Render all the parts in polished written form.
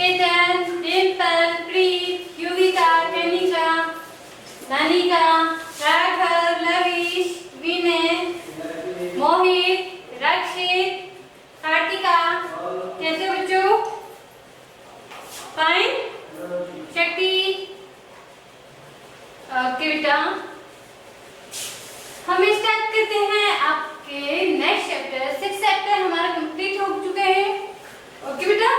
चेतन, डिम्पल, प्रीत, युविका, कनिका, नानिका, राघव, लवीश, विनय, मोहित, रक्षित, कार्तिका। कैसे हो बच्चों? फाइन? शक्ति? ओके बेटा, हम स्टार्ट करते हैं। आपके नेक्स्ट चैप्टर 6 चैप्टर हमारा कंप्लीट हो चुके हैं। ओके बेटा,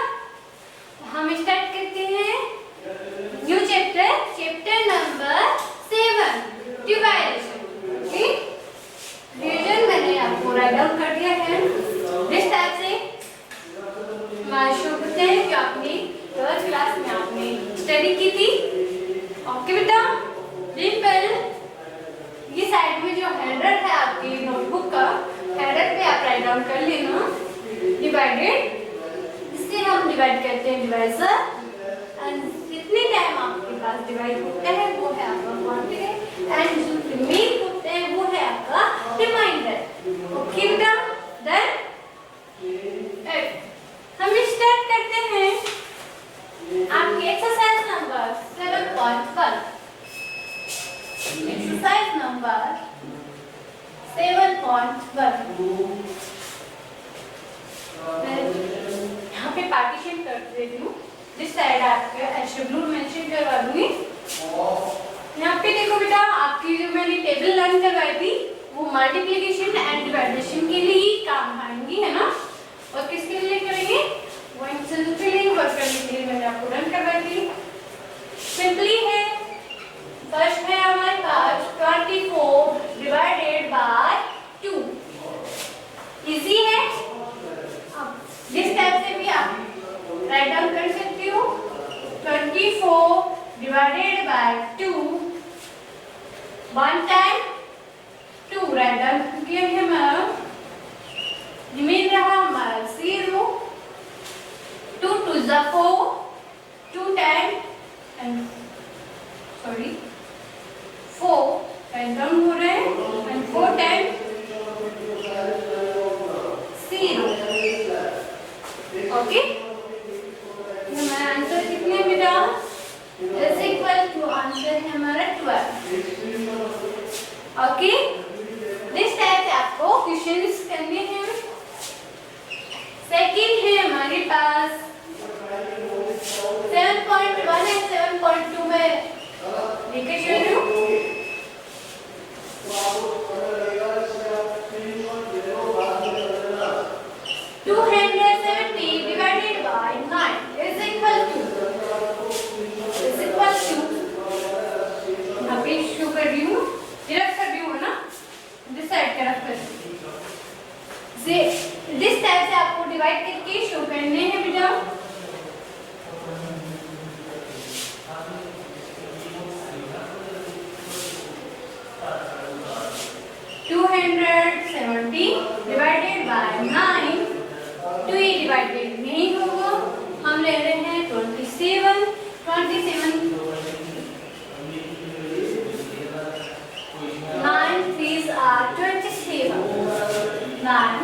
हम स्टार्ट करते हैं new chapter, chapter number 7 डिवाइडेशन। Okay, division मैंने आपको राइट डाउन कर दिया है। इस टाइप से मैं शो करते हैं कि आपने 3rd क्लास में आपने स्टडी की थी। ओके बेटा, डिम्पल, ये साइड में जो हेडर है आपकी नोटबुक का, हेडर पे आप राइट डाउन कर लेना डिवाइडेड। इससे हम डिवाइड करते हैं डिवाइजर, एंड जितने टाइम आपके पास डिवाइड होता है वो है आपका क्वांटिटी, एंड जो रिमेन होते हैं वो है आपका रिमाइंडर। ओके बेटा, डन। हम स्टार्ट करते हैं आपके एक्सरसाइज नंबर 7.1। Exercise number 7.1। यहाँ पे पार्टीशन कर देती हूँ। जिस साइड आपके एचडब्ल्यू मेंशन करवा दूंगी। यहाँ पे देखो बेटा, आपकी जो मैंने टेबल लर्न करवाई थी वो मल्टीप्लिकेशन एंड डिवाइडेशन के लिए ही काम आएंगी, है ना? और किसके लिए करेंगे? वो फिलिंग वर्क करने के लिए मैंने आपको रन करवाई थी। सिंपली है, फर्स्ट है हमारे पास 24 डिवाइडेड बाय 2। इजी है। अब जिस टाइप से भी आप राइट डाउन कर सकते हो, 24 divided by 2, 1 time 2 write down किया है हमारा। रिमेन रहा हमारा 0, 2 2 is 4, 2 time and sorry 4 write down हो रहे हैं, एंड 4 टाइम 0। ओके, हमारा आंसर कितने बेटा? इज इक्वल टू आंसर है हमारा 12। ओके, दिस टाइप से आपको क्वेश्चंस करने हैं। सेकंड है हमारे पास 7.1 है। 7.2 में लेके चल रही हूँ। 270 divided by 9 is equal to यहाँ पे शो कर रही हूँ, रफ कर रही हूँ ना, दिस साइड का रफ कर रही हूँ। दिस टाइप से आपको डिवाइड करके शो करने हैं बेटा। डिवाइडेड बाय 9, 2 डिवाइडेड नहीं होगा। हम ले रहे हैं 27। 9 3s are 27। 9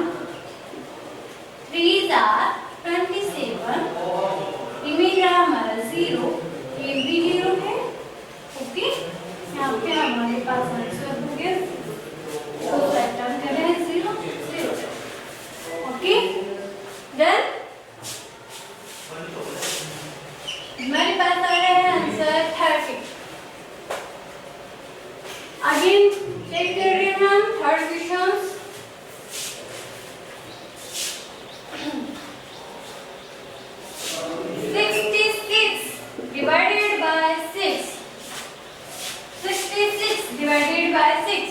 3s are 27। Remain रहा हमारा 0, ये भी 0 है। ओके, यहाँ पे हमारे पास आंसर हो गया। तो पैटर्न कर रहे हैं 0 0। Okay, done. हमारे पास आ रहा है आंसर 30। अगेन चेक कर रहे हैं हम third question. 66 divided by 6। 66 divided by 6।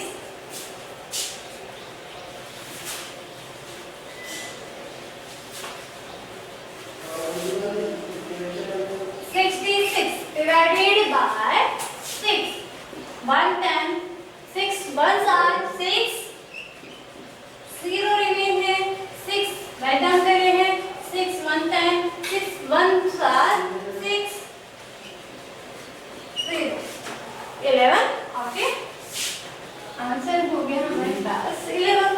66 divided by 6, 1 10, 6 1s are 6, 0 remain है, 6 राइट डाउन कर रहे हैं, 6 1 10, 6 1s are 6, 0 11। ओके, आंसर हो गया हमारे पास 11।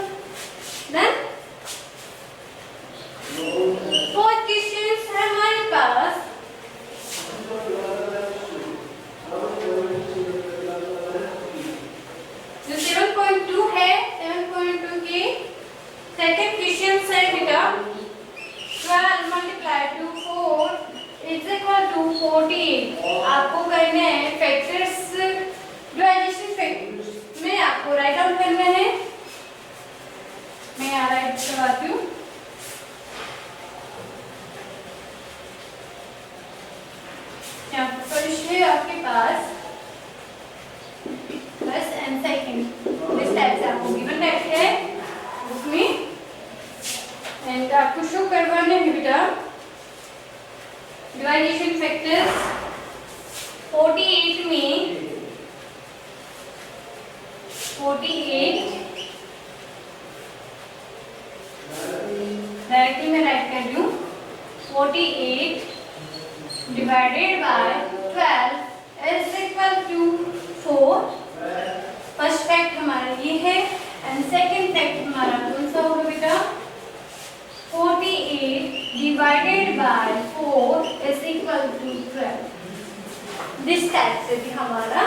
देन फोर्थ क्वेश्चन है हमारे पास 7.2 है। 7.2 की सेकंड क्वेश्चन है बेटा 12 multiply to 4 is equal to 48। आपको करना है फैक्टर्स डिवाइडेशन फैक्टर्स में आपको राइट डाउन करना है। मैं यहाँ राइट करवाती हूँ। यहाँ पर है आपके पास बस एंड सेकंड इस टाइप से आपको गिवन टाइप है उसमें एंड आपको शो करवाना है बेटा डिवाइडेशन फैक्टर्स 48 में 48 डायरेक्टली मैं राइट कर रही हूँ 48 divided by 12 is equal to 4। First fact हमारा ये है एंड सेकंड फैक्ट हमारा कौन सा होगा बेटा 48 divided by 4 is equal to 12। This type से भी हमारा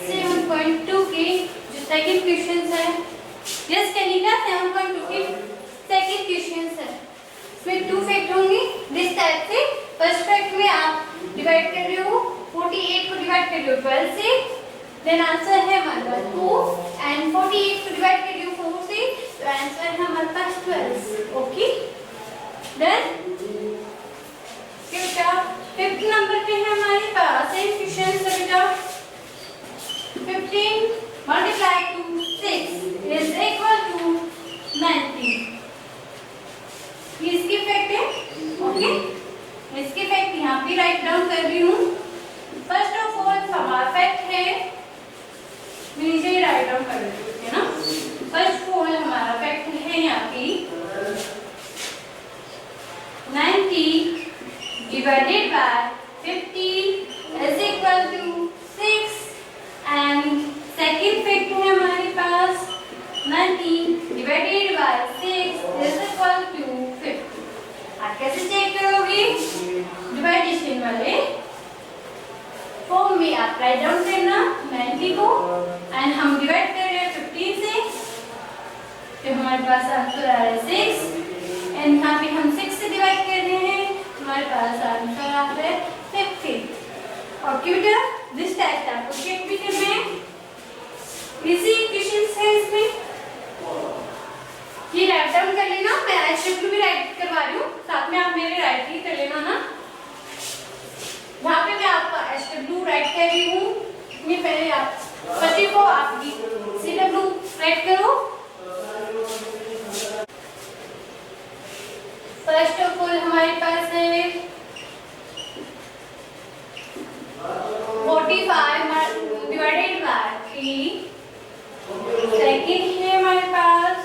7.2 की जो सेकंड क्वेश्चन है यस कहिएगा 7.2 की सेकंड क्वेश्चन है इसमें 2 फैक्ट होंगे दिस टाइप से। फर्स्ट फैक्ट में आप डिवाइड कर रहे हो 48 को डिवाइड कर रहे हो 12 से देन आंसर है हमारा 2 एंड 48 को डिवाइड कर रहे हो 4 से तो आंसर है हमारे पास 12। Okay done. बेटा 5th नंबर पे है हमारे पास एक क्वेश्चन है बेटा 15 multiply to 6 is equal to 90। ये इसकी फैक्ट है। ओके इसके फैक्ट यहाँ पे राइट डाउन कर रही हूँ। फर्स्ट ऑफ ऑल हमारा फैक्ट है नीचे ही राइट डाउन कर रही है ना। फर्स्ट ऑफ ऑल हमारा फैक्ट है यहाँ पे 90 divided by 15 is equal to 6 and second fact है हमारे पास 90 divided by 6 is equal to 50। आप कैसे चेक करोगे डिवाइडेशन वाले फॉर्म में आप राइट डाउन करना 90 को एंड हम डिवाइड कर रहे हैं 15 से तो हमारे पास आंसर आ रहा है 6 एंड यहाँ पे हम 6 से डिवाइड कर रहे हैं हमारे पास आंसर आ रहा है 50। और बेटा दिस टाइप का आपको चेक भी करना है। इजी क्वेश्चंस है इसमें ये राइट डाउन कर लेना। मैं एचडब्ल्यू भी राइट करवा रही हूँ साथ में आप मेरे राइट ही कर लेना ना। यहाँ पे मैं आपका एचडब्ल्यू राइट कर रही हूँ इसमें पहले आप बच्चे को आपकी सीडब्ल्यू राइट करो। फर्स्ट ऑफ ऑल हमारे पास है 45 डिवाइडेड बाय 3। सेकंड है हमारे पास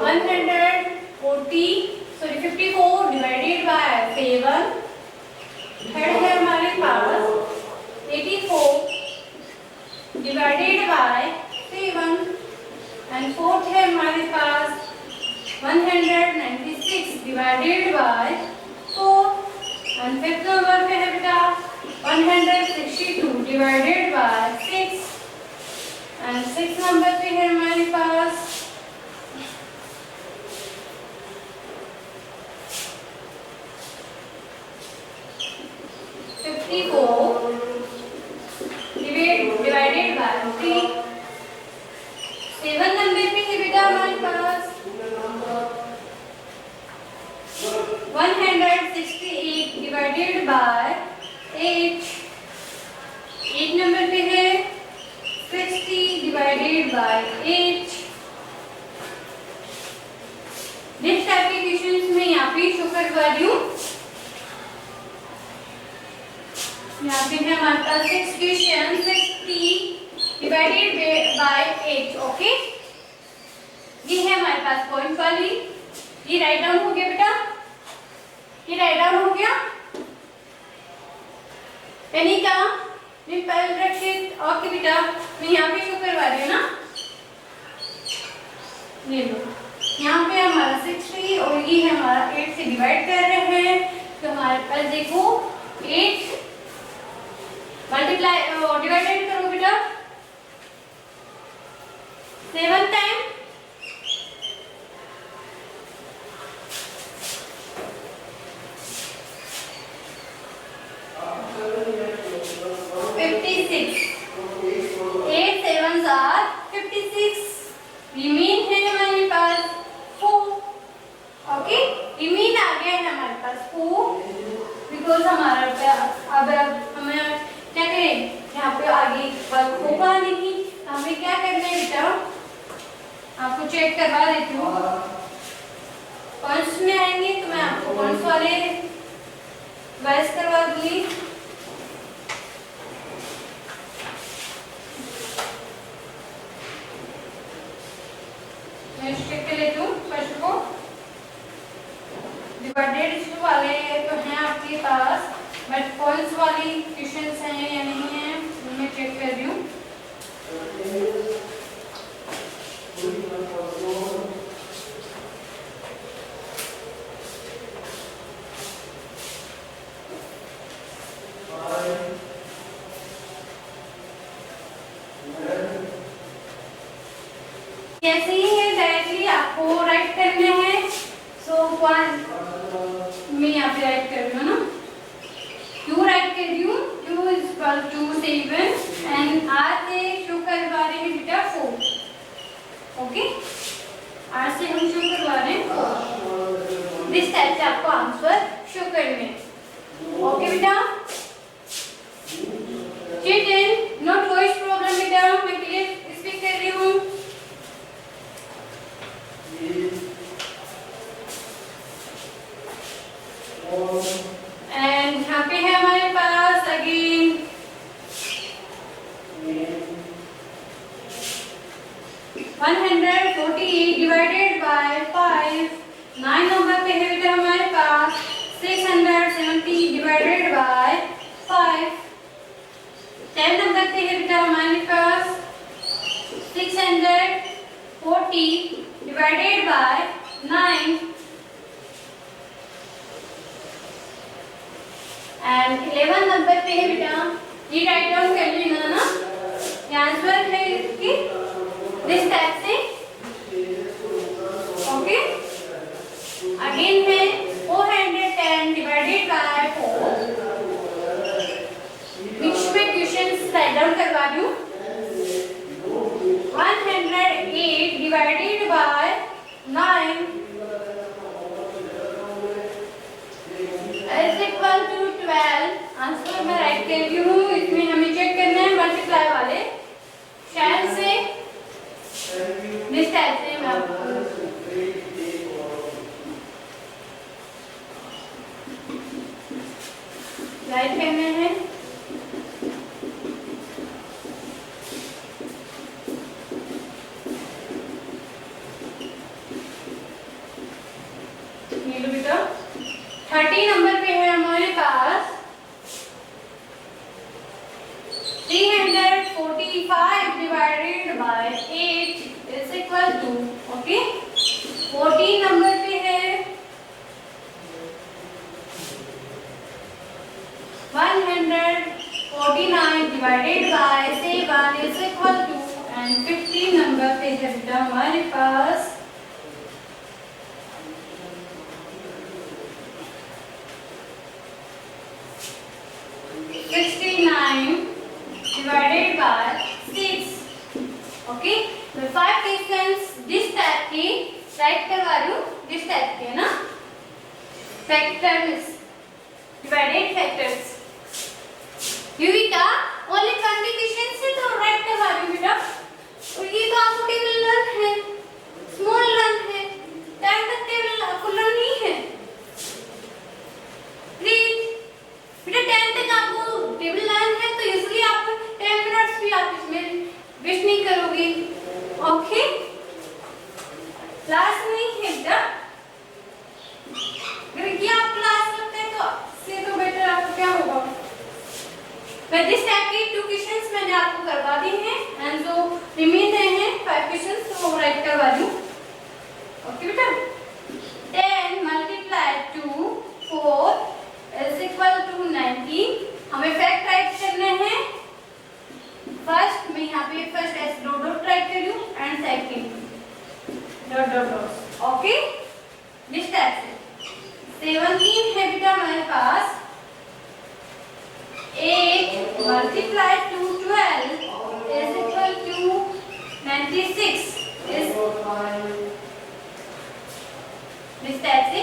54 डिवाइडेड बाय 7। थर्ड है हमारे पास 84 डिवाइडेड बाय 7 एंड फोर्थ है हमारे पास 196 divided by 4 and fifth number पे है बेटा 162 divided by 6 and six number पे है हमारे पास 54 डिवाइडेड बाय 3। 7 नंबर पे है बेटा हमारे पास 168 डिवाइडेड बाय 8। 8 नंबर पे है 60 डिवाइडेड बाय 8। नेक्स्ट टाइप के क्वेश्चंस में यहाँ पे शो करवा रही हूँ। यहाँ पे है हमारे पास 6 क्वेश्चन 60 डिवाइडेड बाय 8। ओके ये है हमारे पास पॉइंट वाली। ये राइट डाउन हो गया बेटा। ये राइट डाउन हो गया यानी का रक्षित। ओके बेटा मैं यहाँ पे शो करवा रही हूँ ना। ये लो यहाँ पे हमारा 60 और ये है हमारा 8 से डिवाइड कर रहे हैं तो हमारे पास देखो 8 मल्टीप्लाई डिवाइडेड करो बेटा 7 टाइम 56, 8 sevens are 56, रिमीन है हमारे पास 4, ओके, रिमीन आ गया है हमारे पास 4, बिकॉज हमारा अब हमें क्या करें, यहाँ पे आगे वर्क होगा नहीं, तो हमें क्या करना है बेटा, आपको चेक करवा देती हूँ, कौनस में आएंगे तो मैं आपको कौनस वाले वैस करवा दूंगी। मैं चेक कर लेती हूँ फर्स्ट को, डिवाइडेड वाले तो हैं आपके पास, बट कौनस वाली क्वेश्चंस हैं या नहीं है मैं चेक कर रही हूँ। जैसे ही है डायरेक्टली आपको राइट करने हैं, सो वन मैं यहाँ पे राइट कर रही हूँ ना, क्यों राइट कर रही हूँ, q is equal to 7 and r से शो करवा रहे हैं बेटा 4, ओके, आर से हम शो करवा रहे हैं 4, दिस टाइप से आपको आंसर शो करने हैं, ओके बेटा, चिल्ड्रन नॉट वॉइस प्रॉब्लम बेटा, मैं क्लियर स्पीक कर रही हूँ। एंड यहाँ पे है हमारे पास अगेन 148 डिवाइडेड बाय 5, 9 नंबर पे है बेटा हमारे पास 670 डिवाइडेड बाय 5, 10 नंबर पे है बेटा हमारे पास 640 डिवाइडेड बाय 9, एंड 11 नंबर पे है बेटा, ये राइट डाउन कर लेना ना, ये आंसर है इसकी दिस टाइप से, ओके, अगेन है 410 डिवाइडेड बाय 4, बीच में क्वेश्चंस राइट डाउन करवा दूं, 108 divided by 9 is equal to 12, answer मैं राइट कर रही हूँ, इसमें हमें चेक करना है मल्टीप्लाई वाले शायद से दिस टाइप से मैं आपको राइट करना है, ये लो बेटा 30 नंबर पे है हमारे पास 345 divided by 8 is equal to, okay, 14 number पे है 149 divided by 7 is equal to, and 15 number पे है बेटा हमारे पास 69 divided by 6, okay, the 5 questions this type की राइट करवा रही हूँ, दिस टाइप के ना factors, divided factors, Yuvika only 20 question से तो राइट करवा रही हूँ बेटा, और ये तो आपको टेबल लर्न है, स्मॉल लर्न है, टाइम तक टेबल आपको लर्न नहीं है, प्लीज बेटा 10 तक आपको टेबल लर्न है, तो यूजुअली आप 10 मिनट्स भी आप इसमें वेस्ट नहीं करोगे, ओके, क्लास नहीं है बेटा, अगर ये आप क्लास करते हैं तो से तो बेटर आपको क्या होगा, मैं दिस टाइप की 2 क्वेश्चंस मैंने आपको करवा दी हैं, एंड जो रिमेन रहे हैं 5 क्वेश्चंस ओके, इस टाइप से 17 है बेटा हमारे पास 8 multiply to 12 is equal to 96 इस टाइप से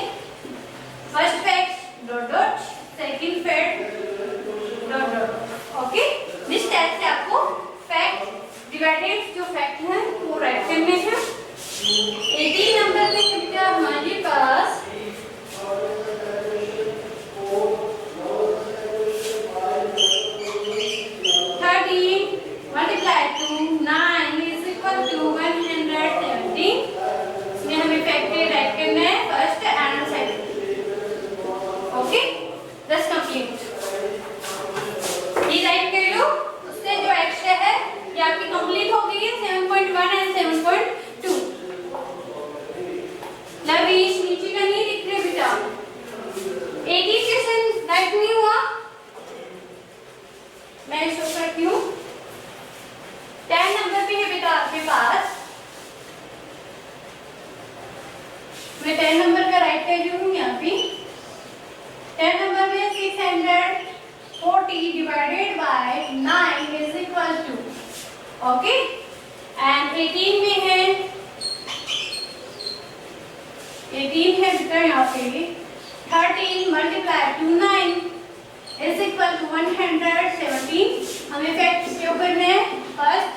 first fact dot dot, second fact dot dot. Okay, इस टाइप से आपको फैक्ट डिवाइडेड जो फैक्ट है वो राइट करने हैं। 18 नंबर पे बेटा हमारे पास 13 multiply to 9 is equal to 117। इसमें हमें फैक्टर राइट करना है फर्स्ट एंड सेकंड। ओके, दस कंप्लीट ये राइट कर लो। उससे जो एक्स्ट्रा है ये आपकी कंप्लीट हो गई है 7.1 एंड 7.2। लवीश नीचे का नहीं दिख रहा बेटा, 18 क्वेश्चन राइट नहीं हुआ, मैं शो करती हूँ। 10 नंबर पे है बेटा आपके पास, मैं 10 नंबर का राइट कर रही हूँ यहाँ पे। 10 नंबर में 640 divided by 9 is equal to, okay, and 18 में है 18 है बेटा यहाँ पे 13 multiply to 9 is equal to 117। हमें फैक्ट शो करने हैं फर्स्ट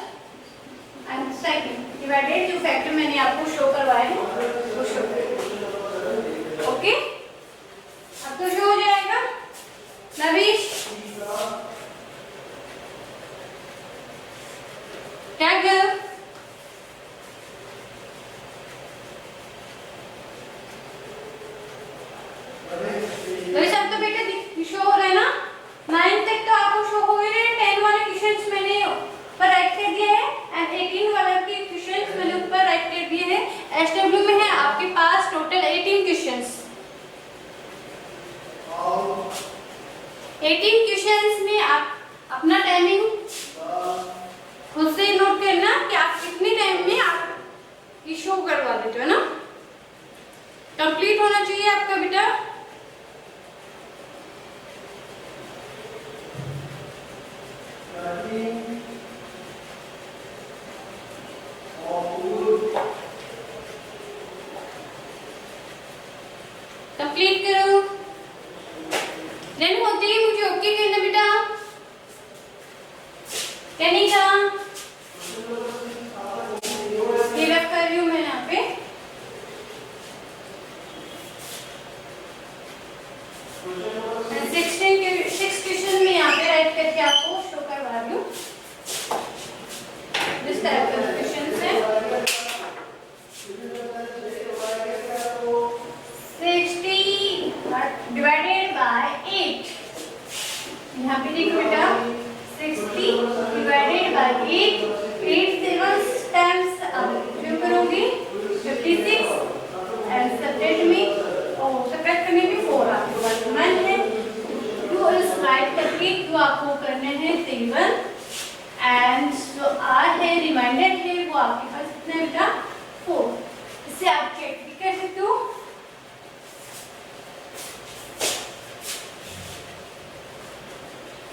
एंड सेकंड, डिवाइडेड जो फैक्टर मैंने आपको शो करवाए हैं वो शो करें। ओके, अब तो शो हो जाएगा। नवीश क्या कर सब तो बेटा शो हो रहा है ना, 9 तक तो आपको शो हो गए। 10 वाले क्वेश्चंस मैंने ऊपर राइट कर दिए हैं एंड 18 वाले के क्वेश्चंस मैंने ऊपर राइट कर दिए हैं। एसडब्ल्यू में है आपके पास टोटल 18 क्वेश्चंस। 18 क्वेश्चंस में आप अपना टाइमिंग खुद से नोट करना कि आप कितने टाइम में आप ये शो करवा देते हो ना। कंप्लीट होना चाहिए आपका बेटा। कंप्लीट करो, देन होते ही मुझे ओके कहना बेटा, क्या नहीं था ये रख कर रही हूँ मैं यहाँ पे। सिक्स क्वेश्चन में यहाँ पे राइट करके आपको शो करवा रही हूँ। इस टाइप के क्वेश्चन है 60 डिवाइडेड बाय 8। यहाँ पे देखो बेटा 60 डिवाइडेड बाय 8, 8 7 टाइम्स जो करोगे 56 एंड सब्ट्रैक्ट में और सब्ट्रैक्ट करने में 4 आपके पास 9 है। टू इस राइट करके जो आपको करने हैं 7 एंड जो आर है रिमाइंडर है वो आपके पास कितना है बेटा 4। इससे आप चेक भी कर सकते हो।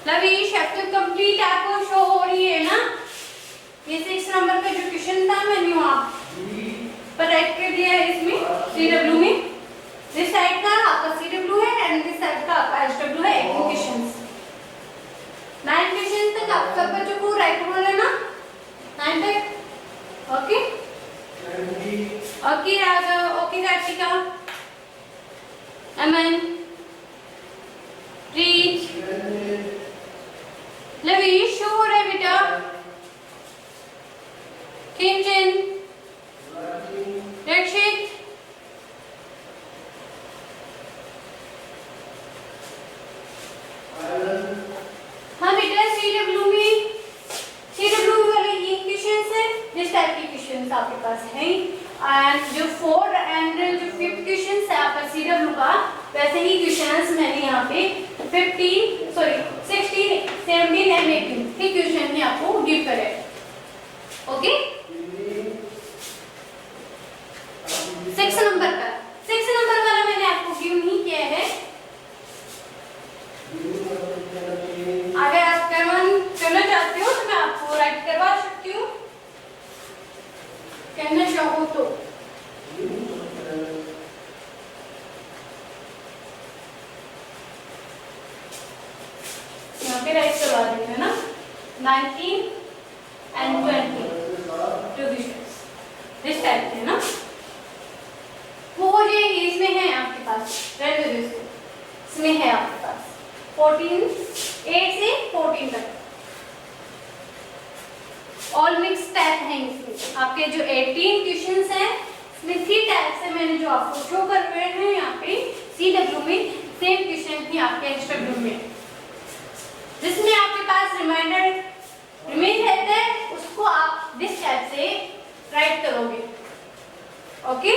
लवीश अब तो कंप्लीट आपको शो हो रही है ना। ये 6 नंबर का जो क्वेश्चन था मैंने वहाँ पर राइट कर दिया है इसमें CW में। दिस साइड का आपका CW है एंड दिस साइड का आपका SW है। 18 क्वेश्चंस 9 क्वेश्चन तक आप सब बच्चों को राइट होना ना 9 तक। Okay okay Raghav, okay Kartika, Aman, Preet, Lavish show हो रहा है बेटा, किंचन, रक्षित, हाँ बेटा CW में CW वाले ये क्वेश्चंस है, जिस टाइप के क्वेश्चंस आपके पास हैं एंड जो 4 एंड जो 5th क्वेश्चंस है आपका CW का वैसे ही क्वेश्चंस मैंने यहाँ पे 16, 17 एंड 18 के क्वेश्चन में आपको गिव करे। ओके 6 नंबर चाहो तो। यहाँ पे राइट करवा देंगे ना, 19 and 20 two dishes this type है ना। वो ये इसमें है आपके पास, इसमें है आपके पास 14, 8 से 14 तक ऑल मिक्स टाइप हैं इसमें। आपके जो 18 क्वेश्चंस हैं इसमें 3 टाइप से मैंने जो आपको शो कर रहे हैं यहाँ पे CW में सेम क्वेश्चन ही आपके HW में, जिसमें आपके पास रिमाइंडर रिमेन रहता है, उसको आप दिस टाइप से राइट करोगे। ओके,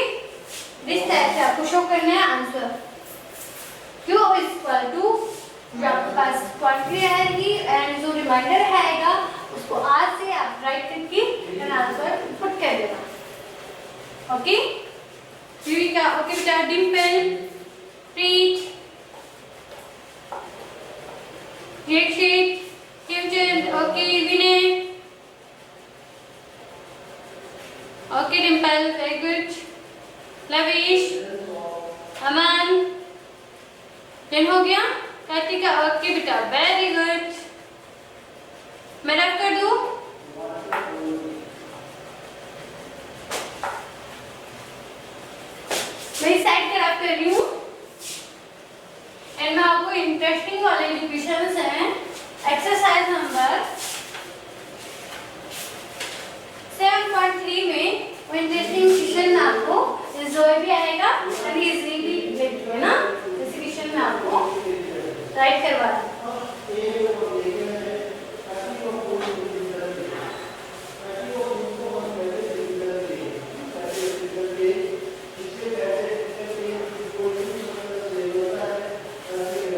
दिस टाइप से आपको शो करना है आंसर। Q इक्वल टू जो आपके पास क्वांटिटी आएगी एंड जो रिमाइंडर आएगा उसको आज से आप राइट करके एंड आंसर पुट कर देना। ओके, का ओके बेटा, Dimple, Preet, Dixit, Kimchand, okay Vinay, okay Dimple, very good, Lavish, Aman, done हो गया, कार्तिका, ओके बेटा, वेरी गुड। मैं रख कर दूं? मैं इस साइड पर रख कर रही हूँ एंड मैं आपको इंटरेस्टिंग वाले जो क्वेश्चंस हैं एक्सरसाइज नंबर 7.3 में वो इंटरेस्टिंग क्वेश्चन आपको जो भी आएगा अभी इजीली देखिए ना, इस क्वेश्चन में आपको राइट करवा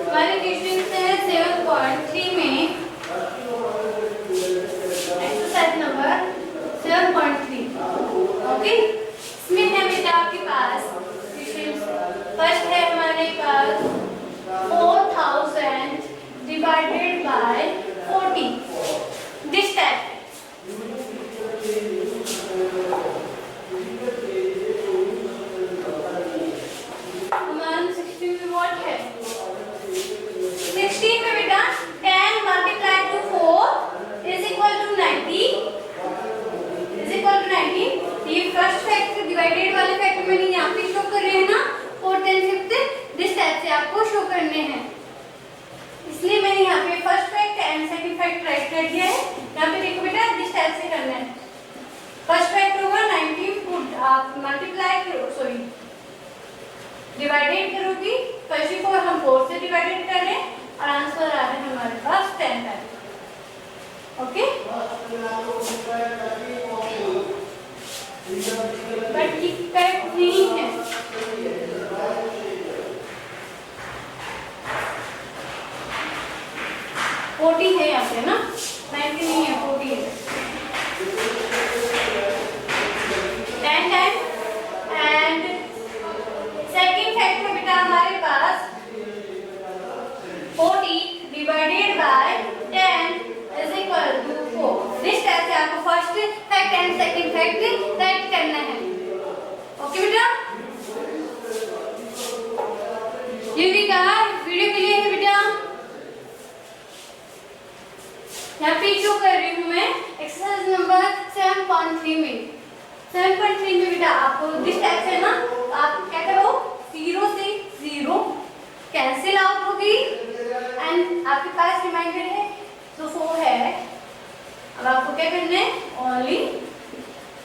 हमारे क्वेश्चन है 7.3 में एक्सरसाइज नंबर 7.3। ओके, इसमें है बेटा आपके पास क्वेश्चन। फर्स्ट है हमारे पास 4000 डिवाइडेड बाय 40 दिस टाइप। हमारा 16 में व्हाट है, 16 में बेटा 10 multiply to 4 is equal to 90 ये फर्स्ट फैक्टर डिवाइडेड वाले फैक्टर मैंने यहाँ पे शो कर रहे हैं ना, 4 10 5 दिस टाइप से आपको शो करने हैं, इसलिए मैंने यहाँ पे first fact and second fact right कर दिया है। यहाँ पे देखो बेटा दिस टाइप से करना है। फर्स्ट फैक्ट होगा 90 को आप मल्टीप्लाई करो, सॉरी डिवाइडेड करोगी, फर्स्ट को हम 4 से डिवाइडेड कर रहे हैं और आंसर आ रहा है हमारे पास 10 है। ओके, बट ये करेक्ट नहीं है। फोर्टी है यहाँ पे ना, 90 नहीं है, 40 है। 10 टाइम एंड सेकंड फैक्ट में बेटा हमारे पास 40 divided by 10 is equal to 4। This type से आपको first fact and second fact write करना है। ओके बेटा, ये भी कहा वीडियो के लिए है बेटा। यहाँ पे शो कर रही हूँ मैं एक्सरसाइज नंबर 7.3 में। 7.3 में बेटा आपको दिस टाइप से ना, आप क्या करो 0 से 0 कैंसिल आउट होगी एंड आपके पास रिमाइंडर है तो 4 है। अब आपको क्या करना है, ओनली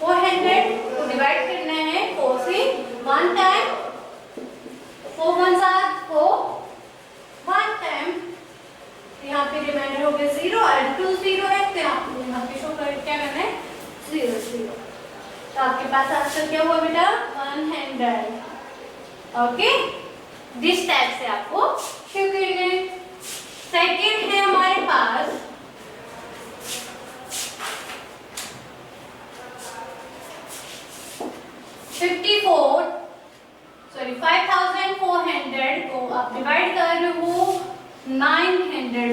400 को डिवाइड करना है 4 से 1 टाइम, 4 1 4 1 टाइम, यहाँ पे रिमाइंडर हो गया 0 और 2 0 है तो यहाँ पे शो कर क्या करना है 0 0। तो आपके पास आंसर क्या हुआ बेटा 100। ओके, दिस टाइप से आपको शो करना है। सेकंड है हमारे पास 5400 को आप डिवाइड कर रहे हो 900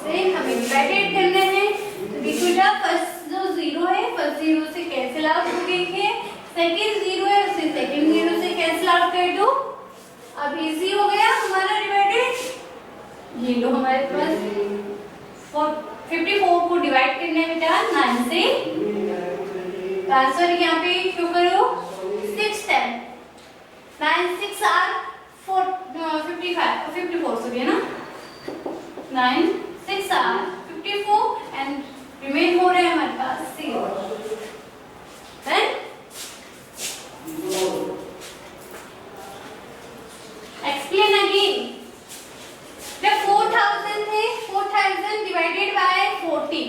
से हमें डिवाइडेड करना है। तो देखो बेटा फर्स्ट जो 0 है, फर्स्ट जीरो से कैंसिल आउट हो गई है, सेकंड जीरो है उसे सेकंड जीरो से कैंसिल आउट कर दो। अब इजी हो गया हमारा डिवाइडेड। ये लो हमारे पास 54 को डिवाइड करने में बेटा 9 से, आंसर यहाँ पे शो करो 6 10 9 6 आर 54 सॉरी है ना, 9 6 आर 54 एंड रिमेन हो रहे हैं हमारे पास 0। Then explain again. जब 4000 थे, 4000 डिवाइडेड बाय 40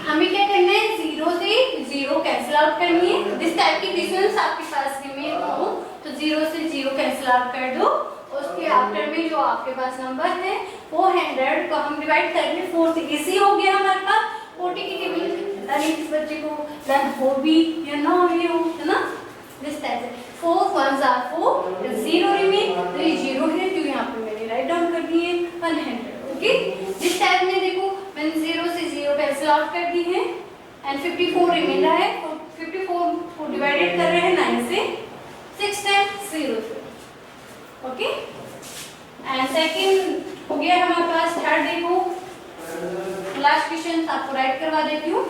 हमें क्या करना है, जीरो से जीरो कैंसिल आउट करनी है। जिस टाइप की डिस्टेंस आपके पास रिमेन हो तो जीरो से जीरो कैंसिल आउट कर दो। उसके आफ्टर में जो आपके पास नंबर है 400 को हम डिवाइड करेंगे 4 से, इजी हो गया हमारे पास। 40 की टेबल पता नहीं किस बच्चे को लर्न हो भी या ना भी हो, है ना। दिस टाइप से 4 1s are 4, 0 रिमेन, तो ये 0 है तो यहाँ पे मैंने राइट डाउन कर दिए 100। ओके, दिस टाइप में देखो मैंने 0 से 0 कैंसिल आउट कर दी है एंड 54 रिमेन रहा है। 54 को डिवाइडेड कर रहे हैं 9 से, 6 टाइम्स 0 से। ओके, एंड सेकंड हो गया हमारे पास। थर्ड देखो, लास्ट क्वेश्चन आपको राइट करवा देती हूँ।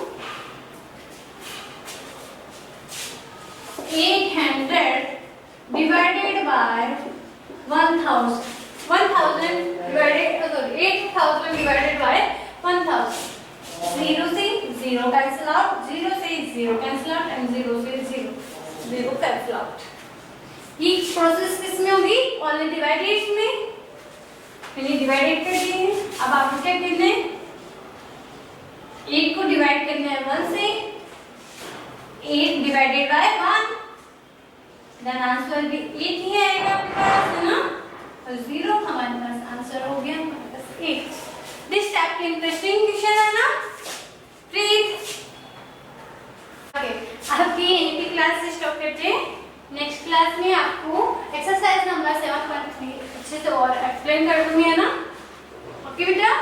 800 divided by 1000 divided, sorry 8000 divided by 1000। 0 से 0 कैंसिल आउट, 0 से 0 कैंसिल आउट एंड 0 से 0 कैंसिल आउट। ये प्रोसेस किसमें होगी, ओनली डिवाइडेड में। मैंने डिवाइडेड कर दिए हैं। अब आपको क्या करना है, 8 को डिवाइड करना है 1 से, 8 डिवाइडेड बाय 1, देन आंसर भी 8 ही आएगा आपके पास, है ना। और 0 हमारे पास आंसर हो गया हमारे पास 8। दिस टाइप के इंटरेस्टिंग क्वेश्चन है ना प्लीज। ओके, आपकी यहीं पे क्लास स्टॉप करते हैं। नेक्स्ट क्लास में आपको एक्सरसाइज नंबर 7.3 अच्छे से और एक्सप्लेन कर दूंगी, है ना। ओके बेटा।